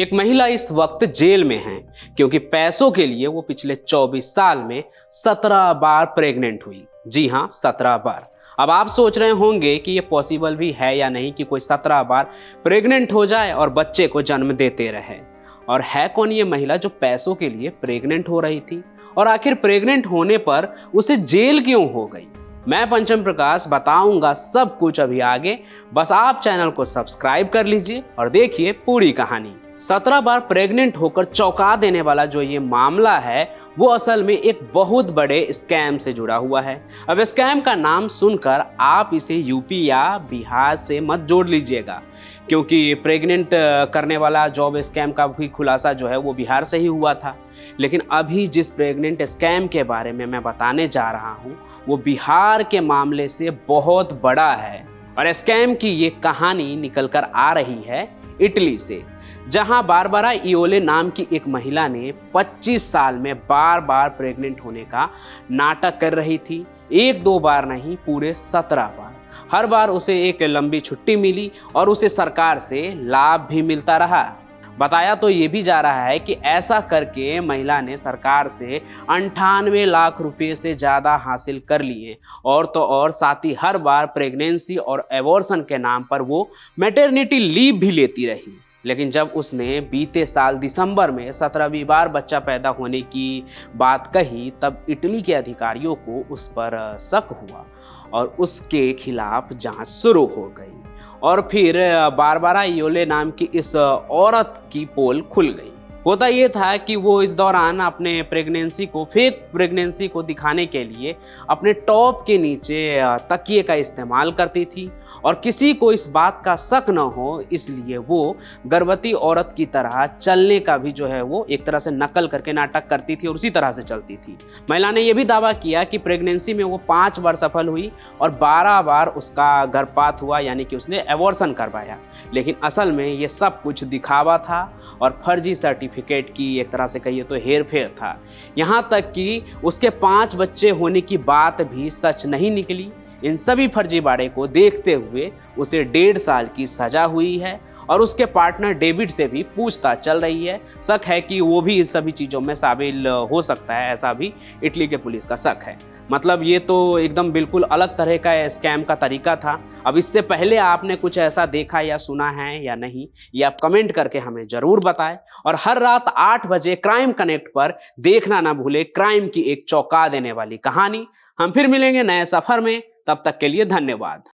एक महिला इस वक्त जेल में है क्योंकि पैसों के लिए वो पिछले 24 साल में 17 बार प्रेग्नेंट हुई। जी हाँ, 17 बार। अब आप सोच रहे होंगे कि ये पॉसिबल भी है या नहीं कि कोई 17 बार प्रेग्नेंट हो जाए और बच्चे को जन्म देते रहे। और है कौन ये महिला जो पैसों के लिए प्रेग्नेंट हो रही थी, और आखिर प्रेग्नेंट होने पर उसे जेल क्यों हो गई? मैं पंचम प्रकाश बताऊंगा सब कुछ अभी आगे। बस आप चैनल को सब्सक्राइब कर लीजिए और देखिए पूरी कहानी। 17 बार प्रेग्नेंट होकर चौंका देने वाला जो ये मामला है वो असल में एक बहुत बड़े स्कैम से जुड़ा हुआ है। अब स्कैम का नाम सुनकर आप इसे यूपी या बिहार से मत जोड़ लीजिएगा, क्योंकि प्रेग्नेंट करने वाला जॉब स्कैम का भी खुलासा जो है वो बिहार से ही हुआ था। लेकिन अभी जिस प्रेग्नेंट स्कैम के बारे में मैं बताने जा रहा हूँ वो बिहार के मामले से बहुत बड़ा है। और स्कैम की ये कहानी निकल कर आ रही है इटली से, जहां बारबरा इयोले नाम की एक महिला ने 25 साल में बार बार प्रेग्नेंट होने का नाटक कर रही थी। एक दो बार नहीं, पूरे 17 बार। हर बार उसे एक लंबी छुट्टी मिली और उसे सरकार से लाभ भी मिलता रहा। बताया तो ये भी जा रहा है कि ऐसा करके महिला ने सरकार से 98 लाख रुपए से ज़्यादा हासिल कर लिए। और तो और साथ ही हर बार प्रेगनेंसी और एबॉर्शन के नाम पर वो मैटरनिटी लीव भी लेती रही। लेकिन जब उसने बीते साल दिसंबर में 17वीं बार बच्चा पैदा होने की बात कही, तब इटली के अधिकारियों को उस पर शक हुआ और उसके खिलाफ जांच शुरू हो गई। और फिर बारबरा इयोले नाम की इस औरत की पोल खुल गई। होता ये था कि वो इस दौरान अपने प्रेगनेंसी को, फेक प्रेगनेंसी को दिखाने के लिए अपने टॉप के नीचे तकिए का इस्तेमाल करती थी, और किसी को इस बात का शक न हो इसलिए वो गर्भवती औरत की तरह चलने का भी जो है वो एक तरह से नकल करके नाटक करती थी और उसी तरह से चलती थी। महिला ने यह भी दावा किया कि प्रेगनेंसी में वो 5 बार सफल हुई और 12 बार उसका गर्भपात हुआ, यानी कि उसने एबॉर्शन करवाया। लेकिन असल में ये सब कुछ दिखावा था और फर्जी सर्टिफिकेट की एक तरह से कहिए तो हेर फेर था। यहाँ तक कि उसके 5 बच्चे होने की बात भी सच नहीं निकली। इन सभी फर्जीवाड़े को देखते हुए उसे 1.5 साल की सजा हुई है और उसके पार्टनर डेविड से भी पूछताछ चल रही है। शक है कि वो भी इस सभी चीज़ों में शामिल हो सकता है, ऐसा भी इटली के पुलिस का शक है। मतलब ये तो एकदम बिल्कुल अलग तरह का स्कैम का तरीका था। अब इससे पहले आपने कुछ ऐसा देखा या सुना है या नहीं, ये आप कमेंट करके हमें ज़रूर बताएं। और हर रात 8 बजे क्राइम कनेक्ट पर देखना ना भूले क्राइम की एक चौंका देने वाली कहानी। हम फिर मिलेंगे नए सफ़र में, तब तक के लिए धन्यवाद।